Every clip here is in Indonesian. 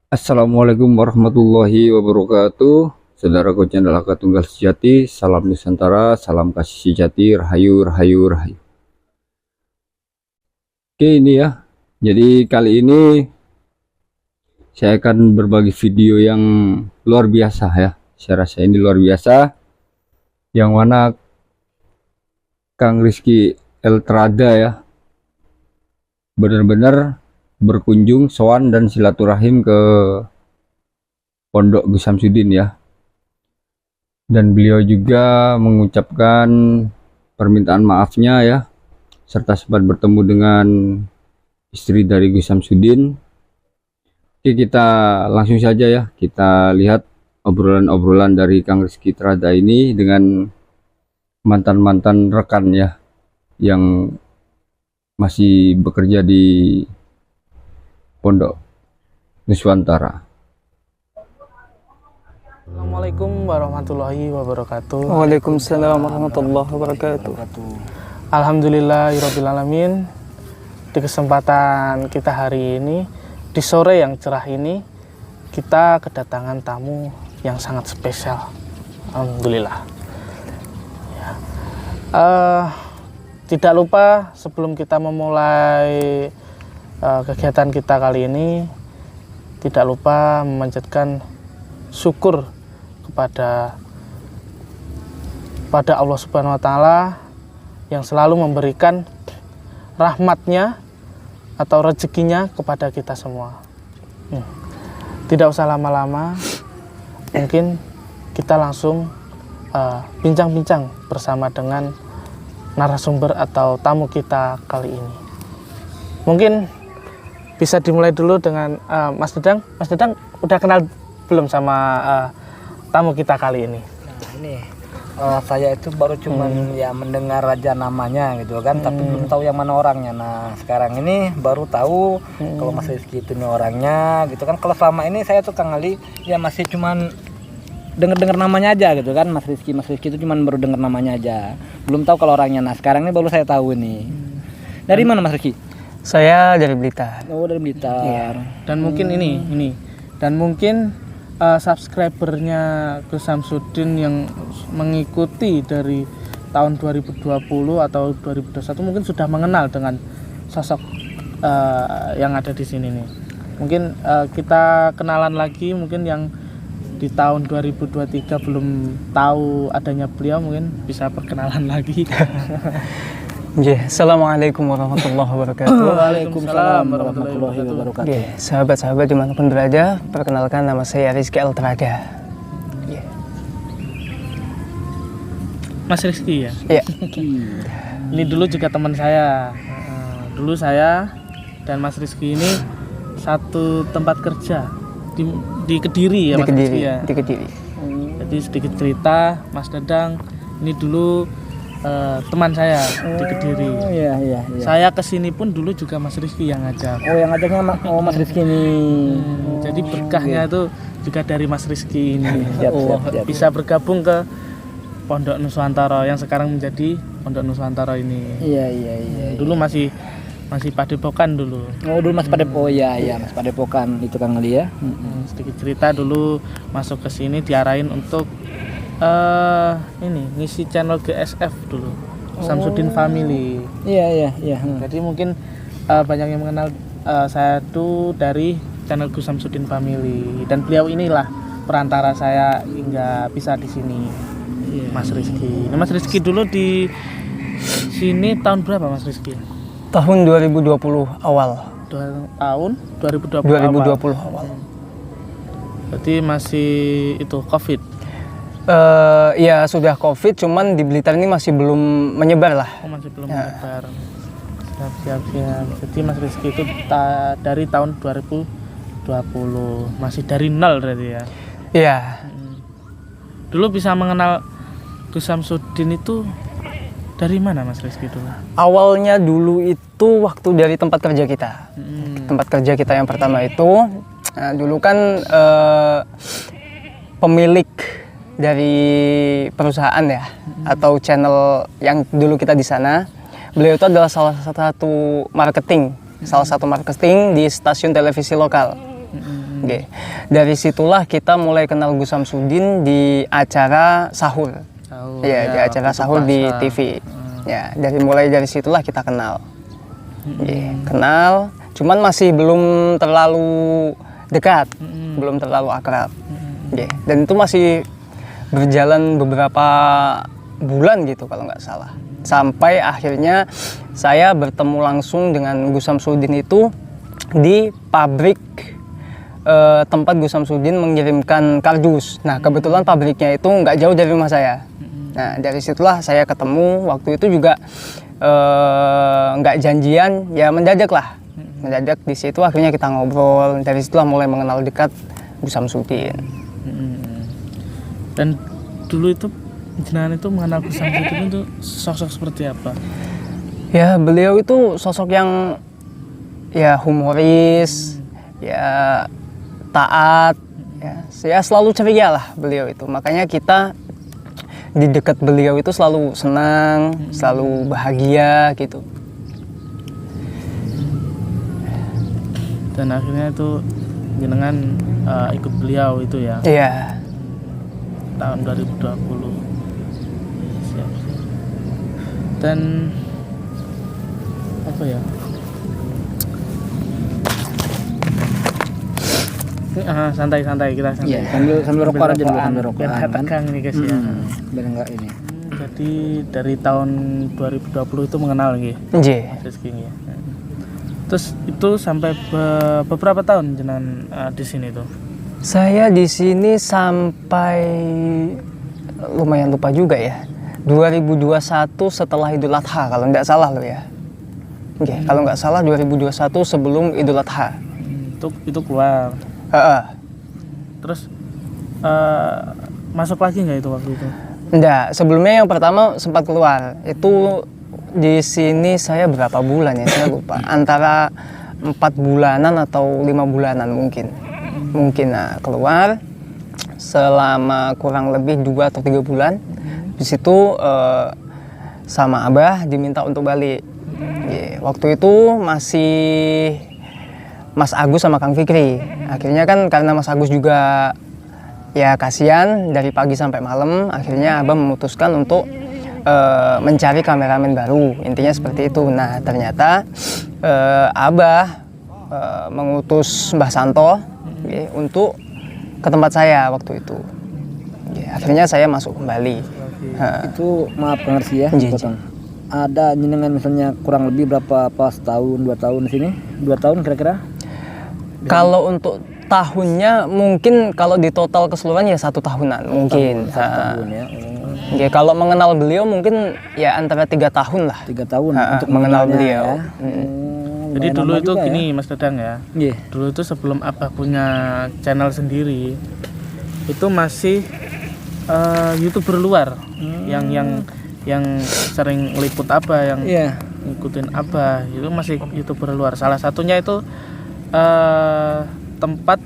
Assalamualaikum warahmatullahi wabarakatuh. Saudaraku channel Aka Tunggal Sejati, salam Nusantara, salam kasih sejati, rahayu, rahayu, rahayu. Oke, ini ya. Jadi kali ini saya akan berbagi video yang luar biasa ya. Saya rasa ini luar biasa. Yang mana Kang Rizky Eltrada ya, benar-benar berkunjung sowan dan silaturahim ke Pondok Gus Samsudin ya, dan beliau juga mengucapkan permintaan maafnya ya, serta sempat bertemu dengan istri dari Gus Samsudin. Oke, kita langsung saja ya, kita lihat obrolan-obrolan dari Kang Rizky Trada ini dengan mantan-mantan rekan ya, yang masih bekerja di Pondok Nuswantara. Assalamualaikum warahmatullahi wabarakatuh. Waalaikumsalam warahmatullahi wabarakatuh. Alhamdulillahirabbil alamin. Di kesempatan kita hari ini, di sore yang cerah ini, kita kedatangan tamu yang sangat spesial. Alhamdulillah. Ya. Tidak lupa sebelum kita memulai kegiatan kita kali ini, tidak lupa memanjatkan syukur kepada Allah Subhanahu wa Ta'ala yang selalu memberikan rahmatnya atau rezekinya kepada kita semua. Tidak usah lama-lama, mungkin kita langsung bincang-bincang bersama dengan narasumber atau tamu kita kali ini. Mungkin bisa dimulai dulu dengan Mas Dedang. Mas Dedang udah kenal belum sama tamu kita kali ini? Nah ini saya itu baru cuman ya mendengar aja namanya gitu kan, tapi belum tahu yang mana orangnya. Nah sekarang ini baru tahu kalau Mas Rizky itu nih orangnya gitu kan. Kalau selama ini saya tuh Kang Ali ya masih cuman dengar namanya aja gitu kan. Mas Rizky itu cuman baru dengar namanya aja, belum tahu kalau orangnya. Nah sekarang ini baru saya tahu nih. Dari mana Mas Rizky? Saya dari Blitar. Oh dari Blitar. Iya. Dan mungkin ini dan mungkin subscribernya Gus Samsudin yang mengikuti dari tahun 2020 atau 2021 mungkin sudah mengenal dengan sosok yang ada di sini nih. Mungkin kita kenalan lagi, mungkin yang di tahun 2023 belum tahu adanya beliau mungkin bisa perkenalan lagi. Assalamualaikum warahmatullahi wabarakatuh. Waalaikumsalam warahmatullahi wabarakatuh. Sahabat-sahabat dimanapun berada, perkenalkan nama saya Rizky Eltrada. Mas Rizky ya? Iya. Ini dulu juga teman saya. Dulu saya dan Mas Rizky ini satu tempat kerja di Kediri ya, Mas Rizky ya. Di Kediri. Jadi sedikit cerita, Mas Dedang ini dulu teman saya di Kediri. Iya. Saya kesini pun dulu juga Mas Rizky yang ngajak. Oh yang ngajaknya Mas Rizky nih. Jadi berkahnya itu juga dari Mas Rizky ini. Siap. Bisa bergabung ke Pondok Nuswantara yang sekarang menjadi Pondok Nuswantara ini. Iya. Dulu masih Padepokan dulu. Oh dulu Mas Padepokan, ya Mas Padepokan itu Kang Ali ya. Sedikit cerita, dulu masuk ke sini diarahin untuk ini ngisi channel GSF dulu, Samsudin Family. Iya. Jadi mungkin banyak yang mengenal saya tuh dari channel Gus Samsudin Family, dan beliau inilah perantara saya hingga bisa di sini. Mas Rizky. Nah, Mas Rizky dulu di sini tahun berapa Mas Rizky? Tahun 2020 awal. Tahun 2020 awal. Berarti masih itu COVID. Ya sudah COVID, cuman di Blitar ini masih belum menyebar lah. Oh, masih belum menyebar. Siap. Jadi Mas Rizky itu dari tahun 2020, masih dari nol berarti ya. Iya. Dulu bisa mengenal Gus Samsudin itu dari mana Mas Rizky dulu? Awalnya dulu itu waktu dari tempat kerja kita. Tempat kerja kita yang pertama itu, dulu kan pemilik dari perusahaan ya, atau channel yang dulu kita di sana, beliau itu adalah salah satu marketing di stasiun televisi lokal. Oke. Dari situlah kita mulai kenal Gus Samsudin di acara sahur. Iya, di acara sahur di TV. Ya, mulai dari situlah kita kenal. Oke, kenal, cuman masih belum terlalu dekat, belum terlalu akrab. Oke, dan itu masih berjalan beberapa bulan gitu kalau nggak salah. Sampai akhirnya saya bertemu langsung dengan Gus Samsudin itu di pabrik tempat Gus Samsudin mengirimkan kardus. Nah, kebetulan pabriknya itu nggak jauh dari rumah saya. Nah, dari situlah saya ketemu. Waktu itu juga nggak janjian, ya mendadak lah. Mendadak di situ akhirnya kita ngobrol. Dari situlah mulai mengenal dekat Gus Samsudin. Dan dulu itu jenengan itu mengenal Gus Samsudin itu sosok seperti apa? Ya, beliau itu sosok yang ya humoris, ya taat, ya selalu ceria lah beliau itu. Makanya kita di dekat beliau itu selalu senang, selalu bahagia gitu. Dan akhirnya itu jenengan ikut beliau itu ya, Iya. tahun 2020. Siap. Dan apa ya? Santai-santai kita santai. Iya, sambil rokok aja dulu, sambil rokok. Biar nggak tegang nih guys ya. Biar enggak ini. Jadi dari tahun 2020 itu mengenal nih, Nggih. Mas Rizky ya. Terus itu sampai beberapa tahun jenengan di sini tuh? Saya di sini sampai lumayan lupa juga ya. 2021 setelah Idul Adha kalau nggak salah lo ya. Oke, kalau nggak salah 2021 sebelum Idul Adha. Itu keluar. Terus masuk lagi nggak itu waktu itu? Enggak, sebelumnya yang pertama sempat keluar. Itu di sini saya berapa bulan ya, saya lupa. Antara 4 bulanan atau 5 bulanan mungkin. Nah, keluar selama kurang lebih 2 atau 3 bulan. Di situ sama Abah diminta untuk balik. Waktu itu masih Mas Agus sama Kang Fikri. Akhirnya kan karena Mas Agus juga ya kasihan dari pagi sampai malam, akhirnya Abah memutuskan untuk mencari kameramen baru. Intinya seperti itu. Nah, ternyata Abah mengutus Mbah Santo untuk ke tempat saya waktu itu. Akhirnya saya masuk kembali. Itu maaf pengerti ya, Iya, potong. Ada jenengan misalnya kurang lebih berapa pas tahun 2 tahun di sini? 2 tahun kira-kira? Kalau untuk tahunnya mungkin kalau di total keseluruhan ya 1 tahunan mungkin. 1 tahun ya. Oke, kalau mengenal beliau mungkin ya antara 3 tahun lah. 3 tahun Untuk mengenal beliau. ya. Jadi dulu itu gini Mas Dadang ya. Iya. Dulu itu sebelum Abah punya channel sendiri, itu masih YouTuber luar yang sering liput Abah, yang Iya. ngikutin Abah, itu masih YouTuber luar. Salah satunya itu tempat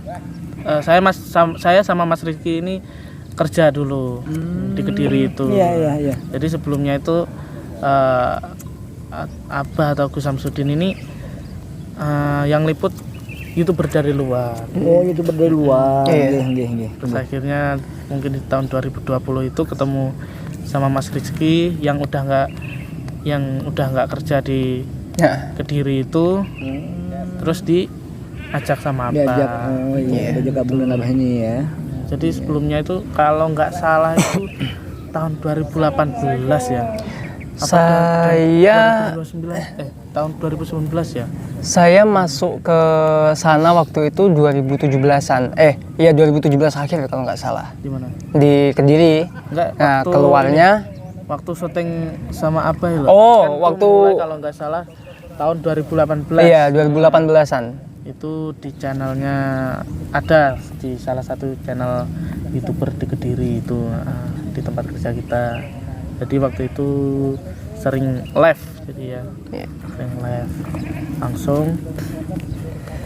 saya sama Mas Rizky ini kerja dulu di Kediri itu. Iya. Jadi sebelumnya itu Abah atau Gus Samsudin ini yang liput YouTuber dari luar. Oh, itu dari luar. Iya. Nggih. Terus akhirnya mungkin di tahun 2020 itu ketemu sama Mas Rizky yang udah nggak kerja di Ya. Kediri itu, terus diajak sama Abah. Diajak. Oh iya, diajak gabung dengan Abah ini ya. Jadi sebelumnya itu kalau nggak salah itu tahun 2018 ya. Saya 2019, tahun 2019 ya. Saya masuk ke sana waktu itu 2017-an. Iya 2017 akhir kalau nggak salah. Di mana? Di Kediri. Enggak, Nah, keluarnya waktu syuting sama Abah ya. Oh, Kan itu waktu- mulai kalau nggak salah tahun 2018. iya 2018-an. Itu di channelnya ada di salah satu channel YouTuber di Kediri itu di tempat kerja kita. Jadi waktu itu sering live jadi ya. Iya. Sering live langsung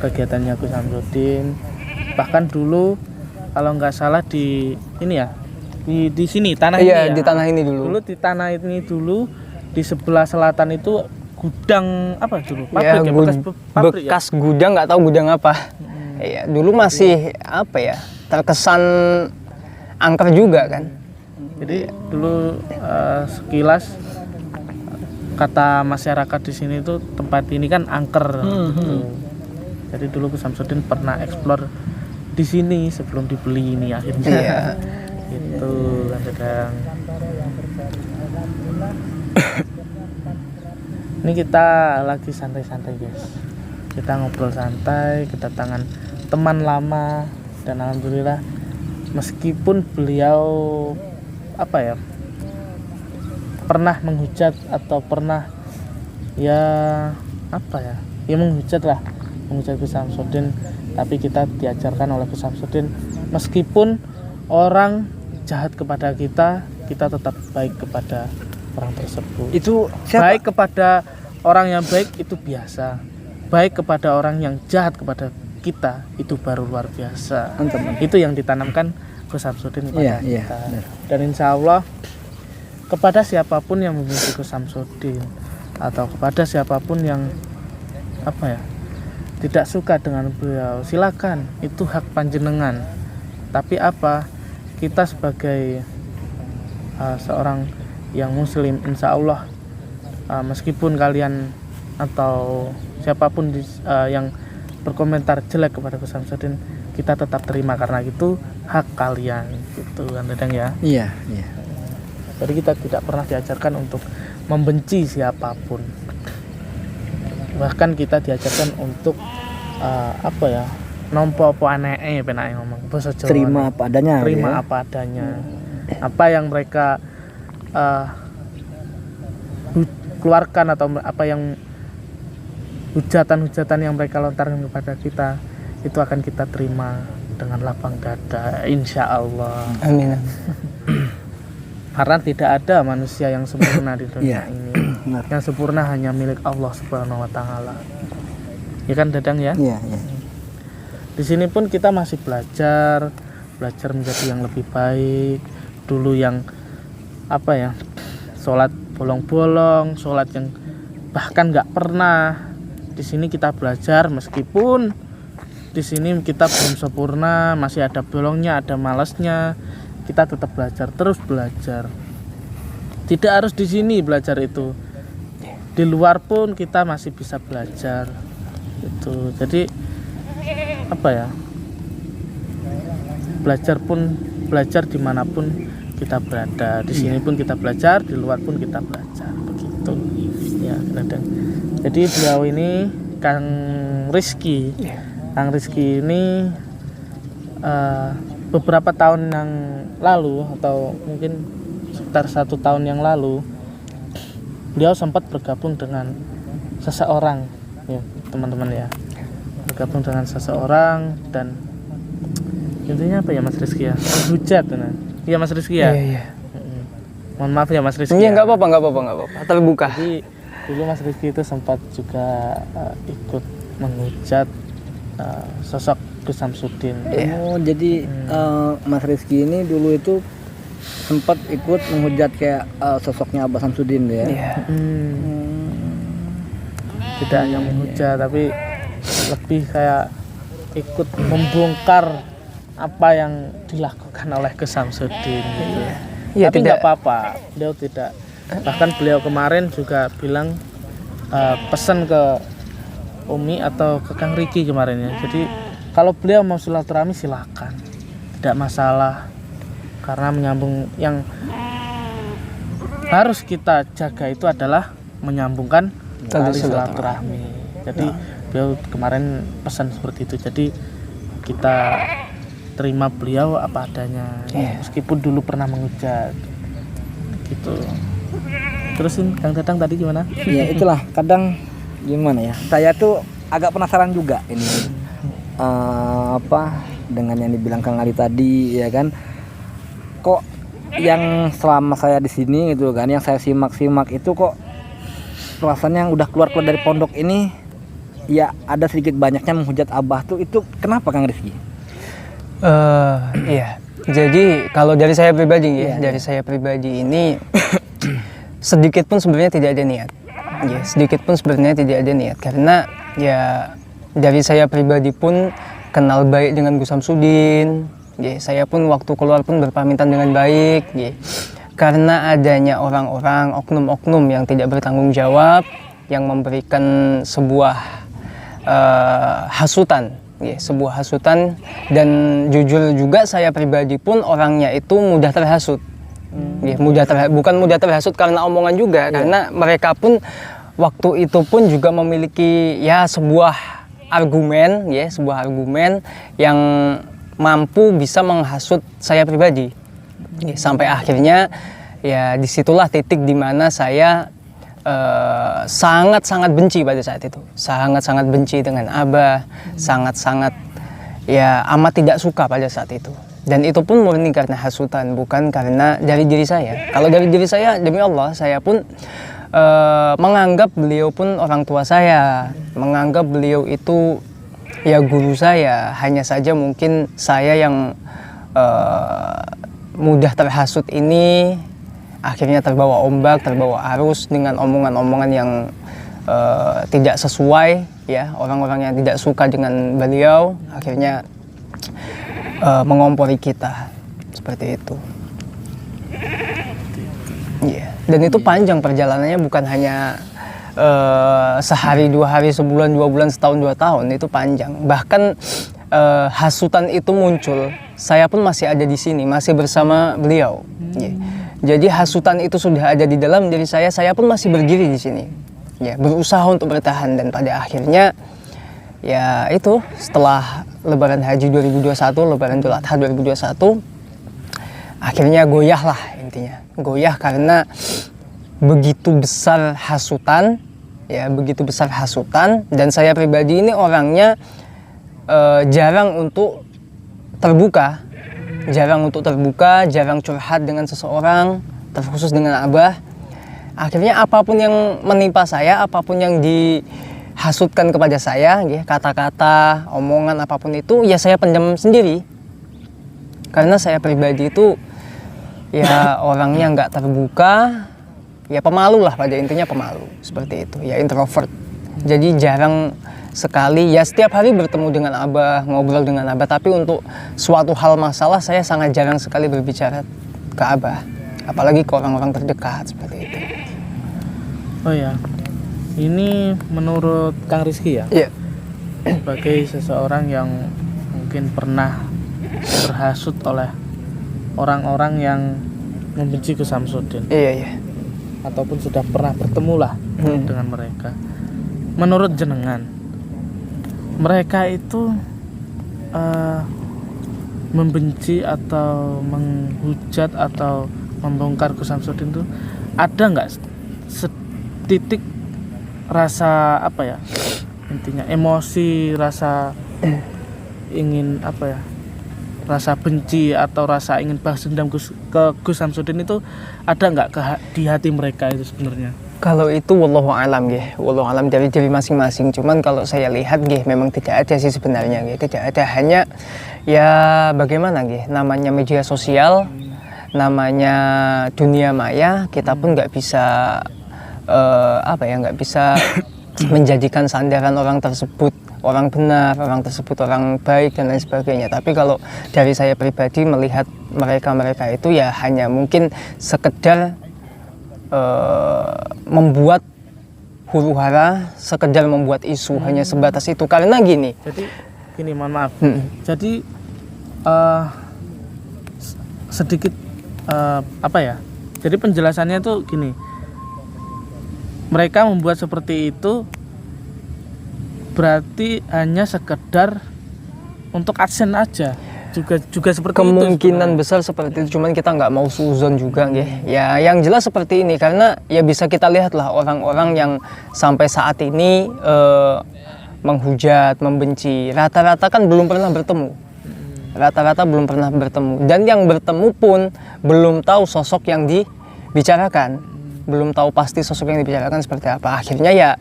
kegiatannya Gus Samsudin. Bahkan dulu kalau nggak salah di ini ya di sini tanah ini Iya, ya. di tanah ini dulu. Dulu di tanah ini dulu di sebelah selatan itu gudang apa dulu? Ya, Pabrik ya, bekas pabrik ya. bekas gudang, nggak tahu gudang apa. Iya, dulu masih apa ya? Terkesan angker juga kan. Jadi dulu sekilas kata masyarakat di sini tuh tempat ini kan angker. Gitu. Jadi dulu Gus Samsudin pernah eksplor di sini sebelum dibeli ini akhirnya. Iya. Gitu kan Dadang. Ini kita lagi santai-santai guys. Kita ngobrol santai, kedatangan teman lama dan alhamdulillah meskipun beliau apa ya pernah menghujat atau pernah ya apa ya menghujat Gus Samsudin, tapi kita diajarkan oleh Gus Samsudin meskipun orang jahat kepada kita tetap baik kepada orang tersebut. Itu siapa? Baik kepada orang yang baik itu biasa, baik kepada orang yang jahat kepada kita itu baru luar biasa. Itu yang ditanamkan Gus Samsudin kepada kita. Dan insya Allah kepada siapapun yang membenci Gus Samsudin atau kepada siapapun yang apa ya tidak suka dengan beliau, silakan, itu hak panjenengan. Tapi apa, kita sebagai seorang yang muslim, insya Allah meskipun kalian atau siapapun yang berkomentar jelek kepada Gus Samsudin, kita tetap terima karena itu hak kalian, gitu kan Dadang ya. Iya. Jadi kita tidak pernah diajarkan untuk membenci siapapun. Bahkan kita diajarkan untuk apa ya, nompo apa aneh penake ngomong basa Jawa. Terima apa adanya. Terima ya? apa adanya. Apa yang mereka keluarkan atau apa yang hujatan-hujatan yang mereka lontarkan kepada kita itu akan kita terima dengan lapang dada, insya Allah. Amin. Karena tidak ada manusia yang sempurna di dunia Iya. ini. Benar. Yang sempurna hanya milik Allah Subhanahu wa taala. Ya kan Dadang ya? Iya. Di sini pun kita masih belajar menjadi yang lebih baik. Dulu yang apa ya? Sholat bolong-bolong, sholat yang bahkan nggak pernah. Di sini kita belajar meskipun di sini kita belum sempurna, masih ada bolongnya, ada malasnya. Kita tetap belajar, terus belajar. Tidak harus di sini belajar itu. Di luar pun kita masih bisa belajar. Itu. Jadi apa ya? Belajar dimanapun kita berada. Di sini pun kita belajar, di luar pun kita belajar. Begitu. Ya, kadang. Jadi beliau ini Kang Rizky. Kang Rizky ini beberapa tahun yang lalu atau mungkin sekitar 1 tahun yang lalu beliau sempat bergabung dengan seseorang ya teman-teman ya, bergabung dengan seseorang dan intinya apa ya Mas Rizky ya, menghujat nah. Iya Mas Rizky ya. Iya. Mohon maaf ya Mas Rizky. Iya, ya. nggak apa-apa. Terbuka. Jadi dulu Mas Rizky itu sempat juga ikut menghujat sosok Gus Samsudin. Oh, jadi Mas Rizky ini dulu itu sempat ikut menghujat kayak sosoknya Abah Samsudin ya. Iya. Tidak hanya menghujat tapi lebih kayak ikut membongkar apa yang dilakukan oleh Gus Samsudin gitu. Iya, Tapi tidak- nggak apa-apa, beliau tidak. Bahkan beliau kemarin juga bilang pesan ke Umi atau ke Kang Riki kemarin ya. Jadi kalau beliau mau silaturahmi silakan, tidak masalah. Karena menyambung yang harus kita jaga itu adalah menyambungkan tali silaturahmi. Jadi beliau kemarin pesan seperti itu. Jadi kita terima beliau apa adanya, meskipun dulu pernah menghujat. Gitu. Terusin Kang Dadang tadi gimana? Ya itulah kadang gimana ya. Saya tuh agak penasaran juga ini apa dengan yang dibilang Kang Ali tadi ya kan. Kok yang selama saya di sini gitu kan, yang saya simak-simak itu kok rasanya yang udah keluar dari pondok ini ya ada sedikit banyaknya menghujat Abah tuh, itu kenapa Kang Rizky? Iya. Jadi kalau dari saya pribadi dari saya pribadi ini sedikit pun sebenarnya tidak ada niat. Ya, sedikit pun sebenarnya tidak ada niat karena ya dari saya pribadi pun kenal baik dengan Gus Samsudin. Saya pun waktu keluar pun berpamitan dengan baik. Karena adanya orang-orang, oknum-oknum yang tidak bertanggung jawab, yang memberikan sebuah hasutan, sebuah hasutan, dan jujur juga saya pribadi pun orangnya itu mudah terhasut. Bukan mudah terhasut karena omongan juga, karena mereka pun waktu itu pun juga memiliki ya sebuah argumen, yang mampu bisa menghasut saya pribadi. Sampai akhirnya ya disitulah titik dimana saya sangat-sangat benci pada saat itu, sangat-sangat benci dengan Abah, sangat-sangat ya amat tidak suka pada saat itu. Dan itu pun murni karena hasutan, bukan karena dari diri saya. Kalau dari diri saya, demi Allah, saya pun menganggap beliau pun orang tua saya, menganggap beliau itu ya guru saya. Hanya saja mungkin saya yang mudah terhasut ini akhirnya terbawa ombak, terbawa arus dengan omongan-omongan yang tidak sesuai, ya, orang-orang yang tidak suka dengan beliau akhirnya mengompori kita seperti itu. Dan itu panjang perjalanannya, bukan hanya sehari, 2 hari, sebulan, 2 bulan, setahun, 2 tahun, itu panjang. Bahkan hasutan itu muncul, saya pun masih ada di sini, masih bersama beliau. Jadi hasutan itu sudah ada di dalam diri saya pun masih berdiri di sini, berusaha untuk bertahan. Dan pada akhirnya ya itu setelah Lebaran Haji 2021, Lebaran Idul Adha 2021, akhirnya goyah lah intinya. Goyah karena begitu besar hasutan, dan saya pribadi ini orangnya jarang untuk terbuka, jarang curhat dengan seseorang, terkhusus dengan Abah. Akhirnya apapun yang menimpa saya, apapun yang dihasutkan kepada saya, kata-kata, omongan apapun itu, ya saya pendam sendiri. Karena saya pribadi itu ya orangnya nggak terbuka, ya pemalu lah, pada intinya pemalu, seperti itu, ya introvert. Jadi jarang sekali, ya setiap hari bertemu dengan Abah, ngobrol dengan Abah, tapi untuk suatu hal masalah saya sangat jarang sekali berbicara ke Abah, apalagi ke orang-orang terdekat seperti itu. Oh ya, ini menurut Kang Rizky ya? Iya. Sebagai seseorang yang mungkin pernah terhasut oleh orang-orang yang membenci Gus Samsudin. Iya. Ataupun sudah pernah bertemu lah dengan mereka. Menurut jenengan, mereka itu membenci atau menghujat atau membongkar Gus Samsudin itu, ada nggak setitik rasa apa ya, intinya emosi, rasa ingin apa ya, rasa benci atau rasa ingin balas dendam ke Gus Samsudin itu ada nggak di hati mereka itu sebenarnya? Kalau itu wallahu alam wallahu alam dari diri masing-masing. Cuman kalau saya lihat memang tidak ada sih sebenarnya, tidak ada. Hanya ya bagaimana namanya media sosial, namanya dunia maya, kita pun nggak bisa nggak bisa menjadikan sandaran orang tersebut orang benar, orang tersebut orang baik dan lain sebagainya. Tapi kalau dari saya pribadi melihat mereka itu ya hanya mungkin sekedar membuat huru-hara, sekedar membuat isu, hanya sebatas itu. Karena gini, mohon maaf. Jadi sedikit jadi penjelasannya tuh gini, mereka membuat seperti itu berarti hanya sekedar untuk adsense aja, juga seperti kemungkinan itu besar seperti itu. Cuman kita nggak mau suzon juga ya, yang jelas seperti ini. Karena ya bisa kita lihat lah orang-orang yang sampai saat ini menghujat, membenci, rata-rata kan belum pernah bertemu, dan yang bertemu pun belum tahu sosok yang dibicarakan, belum tahu pasti sosok yang dibicarakan seperti apa. Akhirnya ya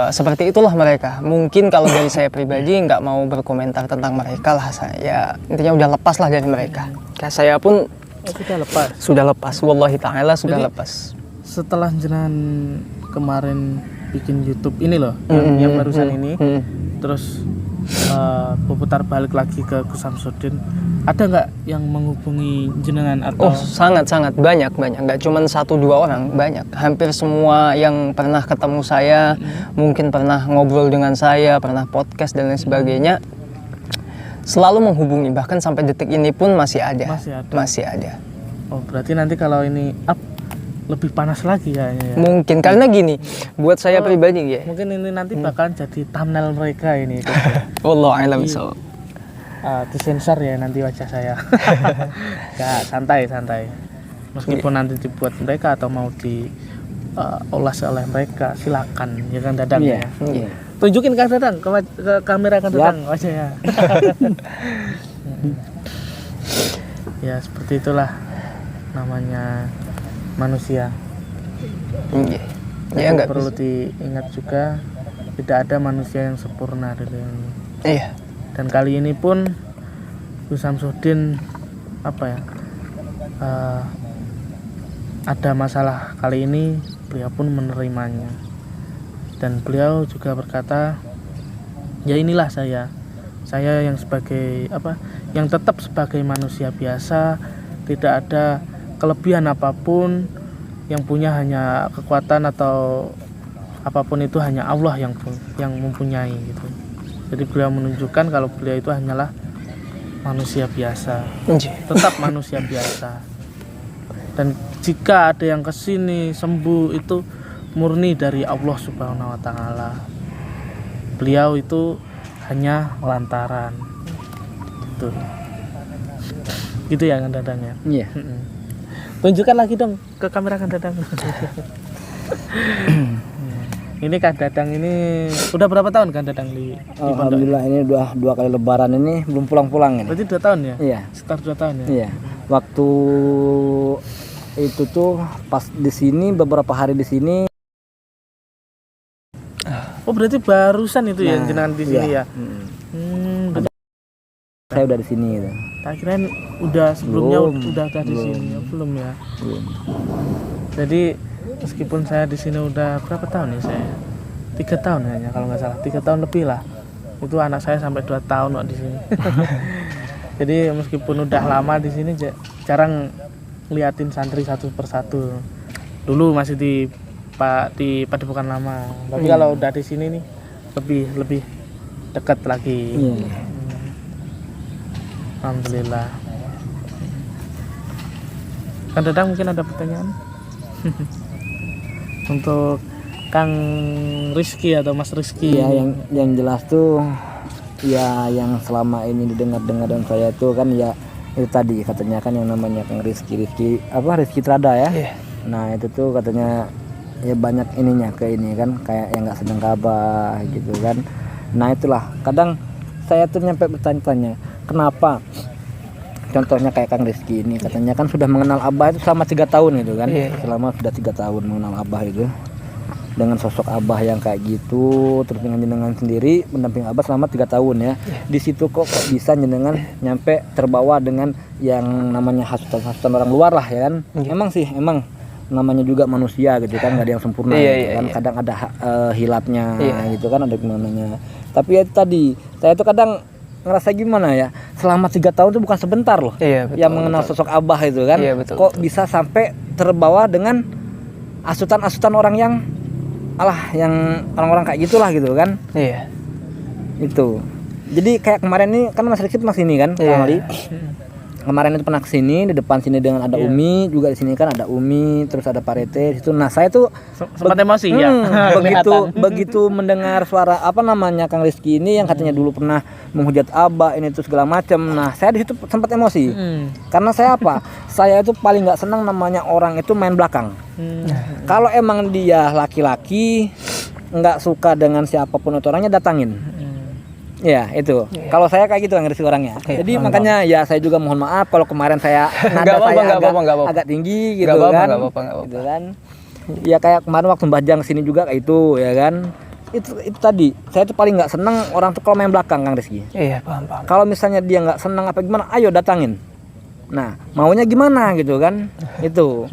seperti itulah mereka. Mungkin kalau dari saya pribadi nggak mau berkomentar tentang mereka lah, saya intinya udah lepas lah dari mereka. Saya pun sudah lepas, wallahi ta'ala sudah lepas. Setelah jenengan kemarin bikin YouTube ini loh, yang barusan ini, terus berputar balik lagi ke Gus Samsudin, ada nggak yang menghubungi jenengan atau? Oh, sangat banyak. Nggak cuma 1-2 orang, banyak. Hampir semua yang pernah ketemu saya, mungkin pernah ngobrol dengan saya, pernah podcast dan lain sebagainya, selalu menghubungi. Bahkan sampai detik ini pun masih ada. Masih ada. Oh, berarti nanti kalau ini up lebih panas lagi kayaknya ya. Mungkin karena gini, buat saya pribadi ya. Mungkin ini nanti bakalan jadi thumbnail mereka ini. Wallahu a'lam bishawab. Disensor ya nanti wajah saya. Gak, santai. Meskipun nanti dibuat mereka atau mau diolah oleh mereka, silakan ya kan Dadang ya. Tunjukin Kang Dadang ke kamera Kang Dadang wajahnya. Ya seperti itulah namanya manusia. Ya nggak perlu diingat juga tidak ada manusia yang sempurna di dunia ini. Iya. Dan kali ini pun Gus Samsudin ada masalah kali ini, beliau pun menerimanya. Dan beliau juga berkata, ya inilah saya yang sebagai yang tetap sebagai manusia biasa, tidak ada kelebihan apapun, yang punya hanya kekuatan atau apapun itu hanya Allah yang mempunyai gitu. Jadi beliau menunjukkan kalau beliau itu hanyalah manusia biasa, tetap manusia biasa. Dan jika ada yang kesini sembuh itu murni dari Allah Subhanahu Wa Taala. Beliau itu hanya lantaran. Gitu ya Kang Dadang ya. Iya. Tunjukkan lagi dong ke kamera Kang Dadang. Ini Kang Dadang ini udah berapa tahun Kang Dadang di pondok? Alhamdulillah ini udah 2 kali lebaran ini belum pulang-pulang ini. Berarti 2 tahun ya? Iya. Sekitar 2 tahun ya? Iya. Waktu itu tuh pas di sini beberapa hari di sini. Oh berarti barusan itu ya jenengan di sini ya? Berarti Saya udah di sini gitu. tak kirain udah sebelumnya udah di sini ya? Belum ya? Belum. Jadi meskipun saya di sini udah berapa tahun ya saya? 3 tahun kayaknya kalau nggak salah, 3 tahun lebih lah. Itu anak saya sampai 2 tahun kok di sini. Jadi meskipun udah lama di sini jarang ngeliatin santri satu persatu. Dulu masih di Padepokan Lama. Tapi kalau udah di sini nih lebih dekat lagi. Alhamdulillah. Kang Dadang mungkin ada pertanyaan? Untuk Kang Rizky atau Mas Rizky. Ya yang jelas tuh ya yang selama ini didengar-dengar dan saya tuh kan ya itu tadi katanya kan yang namanya Kang Rizky Trada ya. Nah itu tuh katanya ya banyak ininya ke ini kan kayak yang nggak sedang kabar gitu kan. Nah itulah kadang saya tuh nyampe bertanya-tanya kenapa contohnya kayak Kang Rizky ini katanya kan sudah mengenal Abah itu selama 3 tahun gitu kan. Selama sudah 3 tahun mengenal Abah itu dengan sosok Abah yang kayak gitu, terus dengan jenengan sendiri mendampingi Abah selama 3 tahun ya. Di situ kok bisa jenengan nyampe terbawa dengan yang namanya hasutan orang luar lah ya kan. Emang namanya juga manusia gitu kan, nggak ada yang sempurna gitu kan. Kadang ada hilatnya gitu kan, ada gimananya. Tapi ya itu tadi saya tuh kadang ngerasa gimana ya, selama 3 tahun itu bukan sebentar loh. Yang mengenal sosok Abah itu kan. Kok bisa sampai terbawa dengan asutan-asutan orang yang yang orang-orang kayak gitulah gitu kan. Itu jadi kayak kemarin nih kan Mas Rizky masih ini kan kali kemarin itu pernah kesini, di depan sini dengan ada Umi juga, di sini kan ada Umi, terus ada Pak Rete di situ. Nah saya tuh sempat emosi ya. begitu mendengar suara Kang Rizky ini yang katanya dulu pernah menghujat Abah ini tuh segala macam. Nah saya di situ sempat emosi karena saya saya itu paling nggak senang namanya orang itu main belakang. Kalau emang dia laki-laki nggak suka dengan siapapun itu orangnya datangin. Ya itu. Kalau saya kayak gitu Kang Rizky orangnya. Jadi makanya ya saya juga mohon maaf kalau kemarin saya nada saya agak tinggi gitu kan. Gitu kan. Ya kayak kemarin waktu Mbah Jang sini juga kayak itu ya kan. Itu tadi saya tuh paling nggak senang orang tuh kalau main belakang Kang Rizky. Paham. Kalau misalnya dia nggak senang apa gimana, ayo datangin. Nah maunya gimana gitu kan. Itu.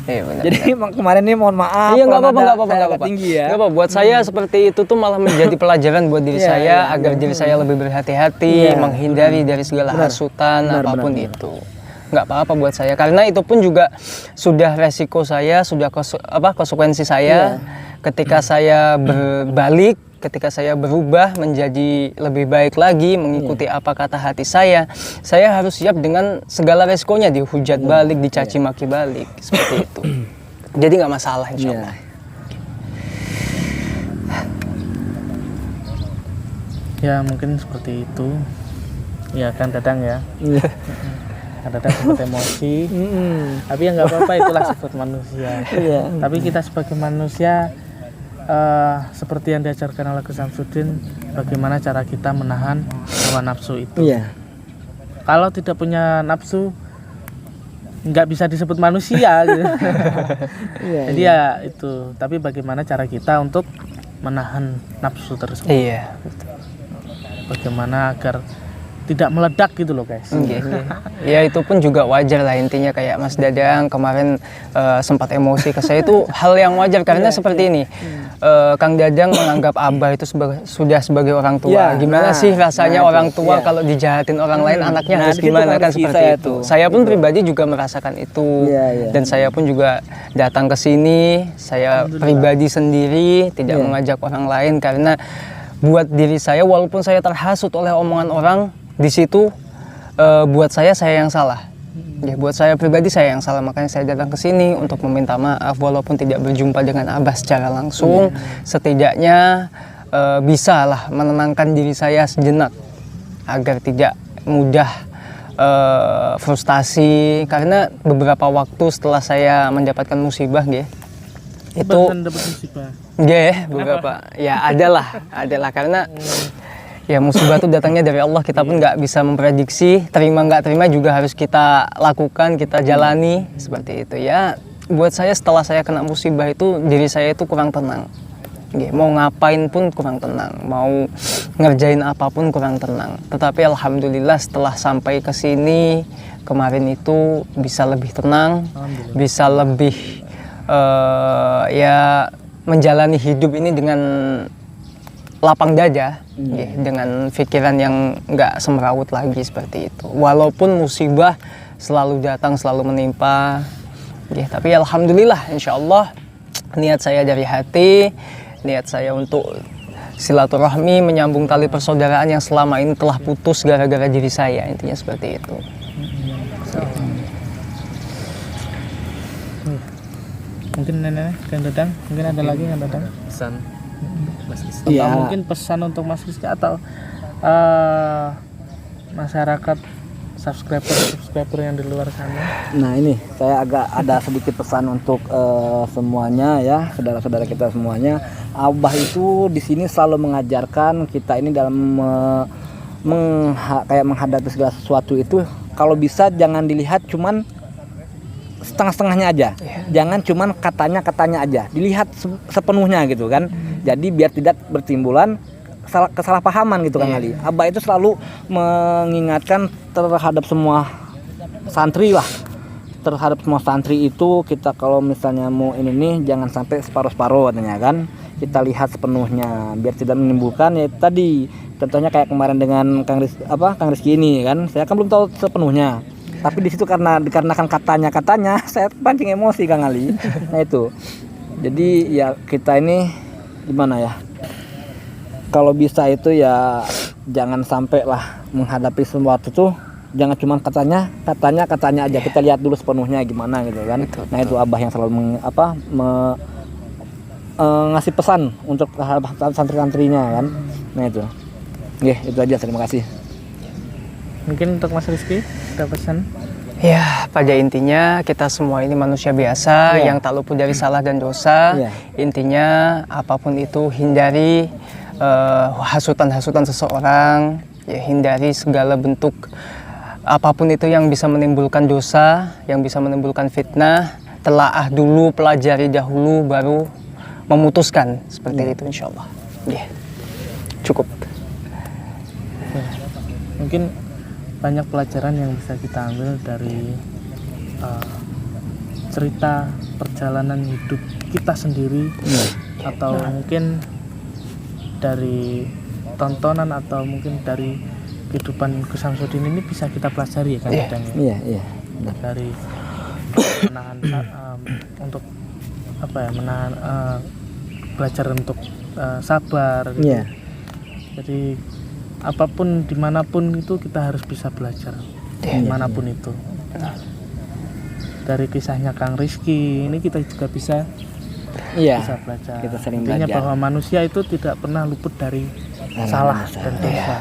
Iya, benar. Jadi emang kemarin nih mohon maaf. Iya, nggak kalau apa-apa, nada nggak apa-apa, saya nggak agak apa-apa. tinggi ya. Nggak apa, buat saya seperti itu tuh malah menjadi pelajaran buat diri Iya, saya iya, agar diri saya lebih berhati-hati, Iya. menghindari dari segala hasutan Benar, apapun benar. itu. Nggak apa-apa buat saya, karena itu pun juga sudah resiko saya, sudah konsekuensi saya ketika saya berbalik, ketika saya berubah menjadi lebih baik lagi, mengikuti apa kata hati saya harus siap dengan segala resikonya, dihujat balik, dicaci maki balik, seperti itu. Jadi nggak masalah insya Allah. Ya mungkin seperti itu. Ya Kang Dadang ya. Kang Dadang sempat emosi. Tapi ya nggak apa-apa, itulah sifat manusia. Tapi kita sebagai manusia seperti yang diajarkan oleh Gus Samsudin, bagaimana cara kita menahan hawa nafsu itu. Kalau tidak punya nafsu, nggak bisa disebut manusia gitu. Jadi ya itu. Tapi bagaimana cara kita untuk menahan nafsu tersebut? Iya. Bagaimana agar tidak meledak gitu loh guys. Ya itu pun juga wajar lah, intinya kayak Mas Dadang kemarin sempat emosi ke saya, itu hal yang wajar karena seperti ini. Kang Dadang menganggap Abah itu sudah sebagai orang tua. Gimana sih rasanya orang tua kalau dijahatin orang lain, anaknya harus gimana kan, seperti itu. Saya pun pribadi juga merasakan itu. Dan saya pun juga datang ke sini, saya pribadi sendiri tidak mengajak orang lain karena buat diri saya, walaupun saya terhasut oleh omongan orang, di situ buat saya yang salah. Ya, buat saya pribadi saya yang salah, makanya saya datang ke sini untuk meminta maaf walaupun tidak berjumpa dengan Abah secara langsung. Setidaknya bisa lah menenangkan diri saya sejenak agar tidak mudah frustasi, karena beberapa waktu setelah saya mendapatkan musibah itu beberapa ya adalah karena ya musibah itu datangnya dari Allah, kita pun nggak bisa memprediksi, terima nggak terima juga harus kita lakukan, kita jalani seperti itu ya. Buat saya setelah saya kena musibah itu diri saya itu kurang tenang, mau ngapain pun kurang tenang, mau ngerjain apapun kurang tenang. Tetapi alhamdulillah setelah sampai ke sini kemarin itu bisa lebih tenang, bisa lebih ya menjalani hidup ini dengan lapang dada, dengan pikiran yang nggak semrawut lagi seperti itu. Walaupun musibah selalu datang, selalu menimpa, tapi alhamdulillah, insya Allah niat saya dari hati, niat saya untuk silaturahmi, menyambung tali persaudaraan yang selama ini telah putus gara-gara diri saya, intinya seperti itu. Mungkin nenek Kang Dadang, mungkin ada lagi Kang Dadang Pesan. atau mungkin pesan untuk Mas Rizky atau masyarakat subscriber yang di luar sana. Nah ini saya agak ada sedikit pesan untuk semuanya ya, saudara-saudara kita semuanya. Abah itu di sini selalu mengajarkan kita ini dalam kayak menghadapi segala sesuatu itu, kalau bisa jangan dilihat cuman setengah-setengahnya aja, jangan cuman katanya aja, dilihat sepenuhnya gitu kan. Jadi biar tidak bertimbulan kesalahpahaman gitu kan Ali. Abah itu selalu mengingatkan terhadap semua santri lah, terhadap semua santri itu kita kalau misalnya mau ini nih jangan sampai separuh-separuh katanya kan. Kita lihat sepenuhnya biar tidak menimbulkan ya tadi contohnya kayak kemarin dengan Kang Rizky ini kan, saya kan belum tahu sepenuhnya. Tapi di situ dikarenakan katanya saya pancing emosi Kang Ali. Nah itu. Jadi ya kita ini gimana ya? Kalau bisa itu ya jangan sampai lah menghadapi sesuatu tuh jangan cuma katanya aja. Kita lihat dulu sepenuhnya gimana gitu kan. Nah itu Abah yang selalu ngasih pesan untuk santri-santrinya kan. Nah itu. Itu aja, terima kasih. Mungkin untuk Mas Rizky ada pesan? Ya, pada intinya kita semua ini manusia biasa yang tak luput dari salah dan dosa. Intinya apapun itu hindari hasutan-hasutan seseorang, ya hindari segala bentuk apapun itu yang bisa menimbulkan dosa, yang bisa menimbulkan fitnah. Telaah dulu, pelajari dahulu, baru memutuskan seperti itu insya Allah. Cukup. Mungkin banyak pelajaran yang bisa kita ambil dari cerita perjalanan hidup kita sendiri, atau mungkin dari tontonan atau mungkin dari kehidupan Gus Samsudin ini bisa kita pelajari ya kan, Dan, ya? Iya. Dari menahan untuk apa ya, menahan belajar untuk sabar gitu. Iya. Jadi apapun dimanapun itu kita harus bisa belajar, dimanapun itu. Dari kisahnya Kang Rizky ini kita juga bisa belajar. Kita sering Intinya belajar. bahwa manusia itu tidak pernah luput dari salah dan dosa.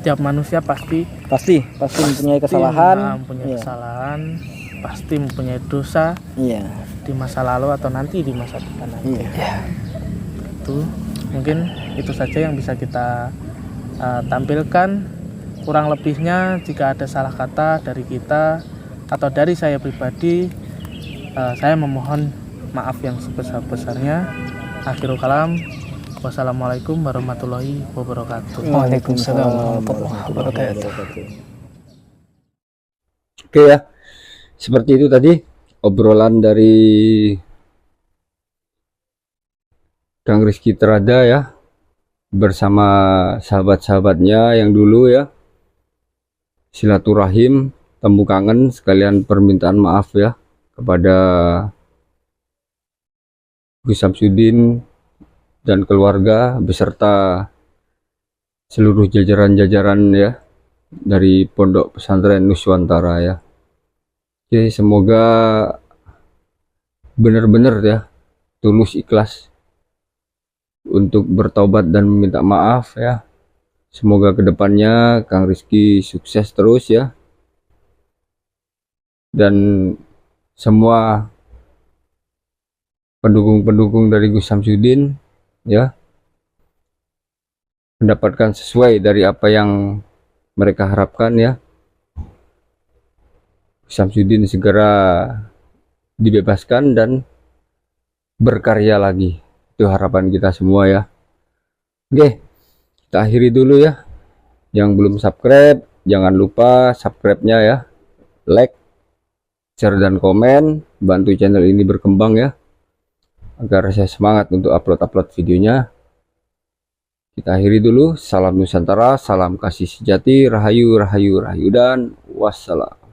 Tiap manusia pasti mempunyai kesalahan. mempunyai kesalahan, pasti mempunyai dosa Iya. di masa lalu atau nanti di masa depan nanti. Itu mungkin itu saja yang bisa kita tampilkan. Kurang lebihnya jika ada salah kata dari kita atau dari saya pribadi, saya memohon maaf yang sebesar-besarnya. Akhirul kalam, wassalamualaikum warahmatullahi wabarakatuh. Waalaikumsalam warahmatullahi wabarakatuh. Oke ya, seperti itu tadi obrolan dari Kang Rizky Terada ya, bersama sahabat-sahabatnya yang dulu ya, silaturahim, temu kangen, sekalian permintaan maaf ya kepada Gus Samsudin dan keluarga beserta seluruh jajaran-jajaran ya dari Pondok Pesantren Nuswantara ya. Oke, semoga benar-benar ya tulus ikhlas untuk bertobat dan meminta maaf ya. Semoga kedepannya Kang Rizky sukses terus ya, dan semua pendukung-pendukung dari Gus Samsudin ya mendapatkan sesuai dari apa yang mereka harapkan ya. Gus Samsudin segera dibebaskan dan berkarya lagi, itu harapan kita semua ya. Oke, kita akhiri dulu ya. Yang belum subscribe, jangan lupa subscribe-nya ya, like, share dan komen, bantu channel ini berkembang ya, agar saya semangat untuk upload videonya. Kita akhiri dulu. Salam Nusantara, salam kasih sejati, rahayu, rahayu, rahayu, dan wassalam.